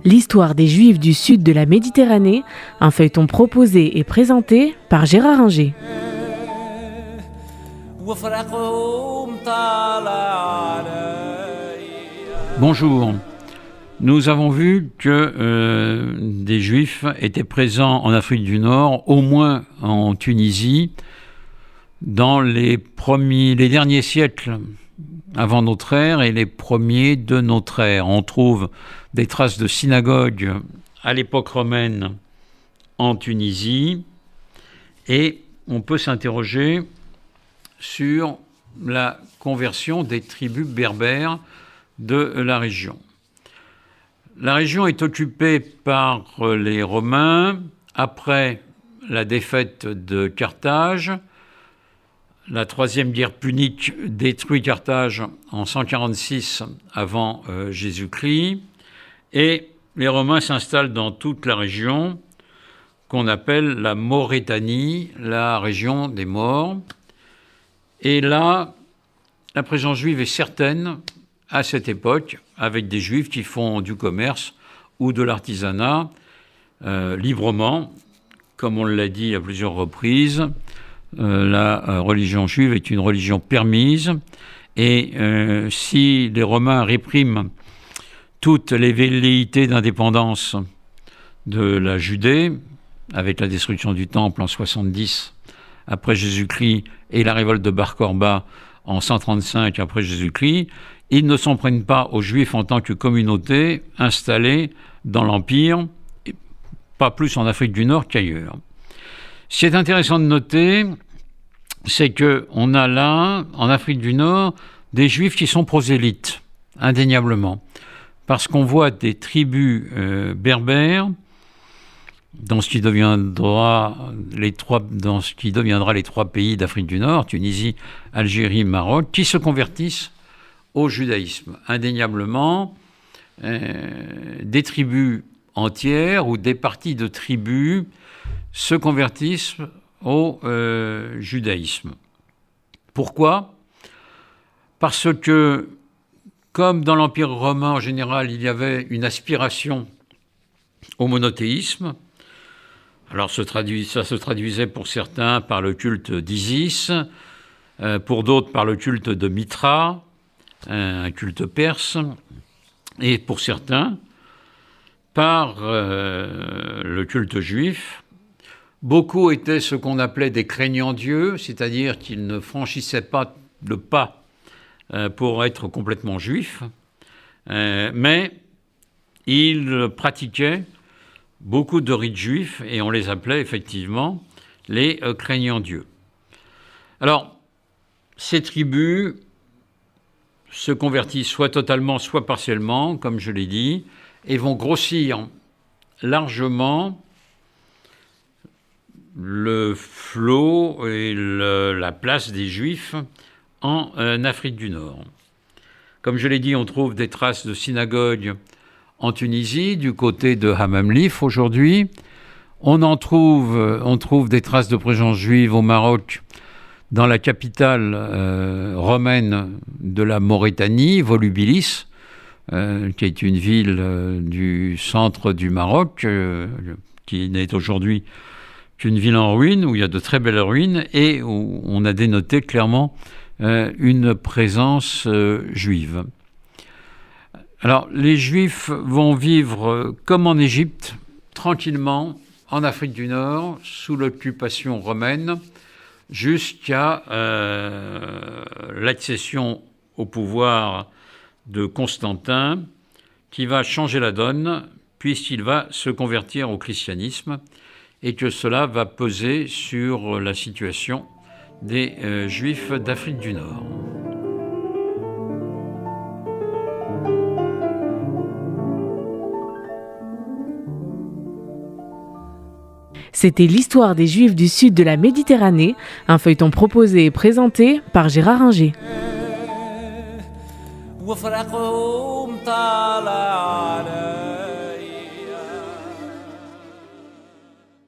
L'histoire des Juifs du sud de la Méditerranée, un feuilleton proposé et présenté par Gérard Inger. Bonjour. Nous avons vu que des Juifs étaient présents en Afrique du Nord, au moins en Tunisie, dans les derniers siècles avant notre ère et les premiers de notre ère. On trouve des traces de synagogues à l'époque romaine en Tunisie et on peut s'interroger sur la conversion des tribus berbères de la région. La région est occupée par les Romains après la défaite de Carthage. La troisième guerre punique détruit Carthage en 146 avant Jésus-Christ et les Romains s'installent dans toute la région qu'on appelle la Maurétanie, la région des morts. Et là, la présence juive est certaine à cette époque, avec des Juifs qui font du commerce ou de l'artisanat librement, comme on l'a dit à plusieurs reprises. La religion juive est une religion permise et si les Romains répriment toutes les velléités d'indépendance de la Judée, avec la destruction du temple en 70 après Jésus-Christ et la révolte de Bar Korba en 135 après Jésus-Christ, ils ne s'en prennent pas aux Juifs en tant que communauté installée dans l'Empire, pas plus en Afrique du Nord qu'ailleurs. Ce qui est intéressant de noter, c'est qu'on a là, en Afrique du Nord, des Juifs qui sont prosélytes, indéniablement. Parce qu'on voit des tribus berbères, dans ce qui deviendra les trois pays d'Afrique du Nord, Tunisie, Algérie, Maroc, qui se convertissent au judaïsme. Indéniablement, des tribus entières ou des parties de tribus se convertissent au judaïsme. Pourquoi ? Parce que, comme dans l'Empire romain en général, il y avait une aspiration au monothéisme, alors ça se traduisait pour certains par le culte d'Isis, pour d'autres par le culte de Mitra, un culte perse, et pour certains par le culte juif. Beaucoup étaient ce qu'on appelait des craignants Dieu, c'est-à-dire qu'ils ne franchissaient pas le pas pour être complètement juifs, mais ils pratiquaient beaucoup de rites juifs et on les appelait effectivement les craignants Dieu. Alors, ces tribus se convertissent soit totalement, soit partiellement, comme je l'ai dit, et vont grossir largement le flot et la place des Juifs en Afrique du Nord. Comme je l'ai dit, on trouve des traces de synagogues en Tunisie, du côté de Hamamlif aujourd'hui. On trouve des traces de présence juive au Maroc, dans la capitale romaine de la Maurétanie, Volubilis, qui est une ville du centre du Maroc, qui n'est aujourd'hui qu'une ville en ruine, où il y a de très belles ruines, et où on a dénoté clairement une présence juive. Alors, les Juifs vont vivre comme en Égypte, tranquillement, en Afrique du Nord, sous l'occupation romaine, jusqu'à l'accession au pouvoir de Constantin, qui va changer la donne, puisqu'il va se convertir au christianisme, et que cela va peser sur la situation des Juifs d'Afrique du Nord. C'était l'histoire des Juifs du sud de la Méditerranée, un feuilleton proposé et présenté par Gérard Inger.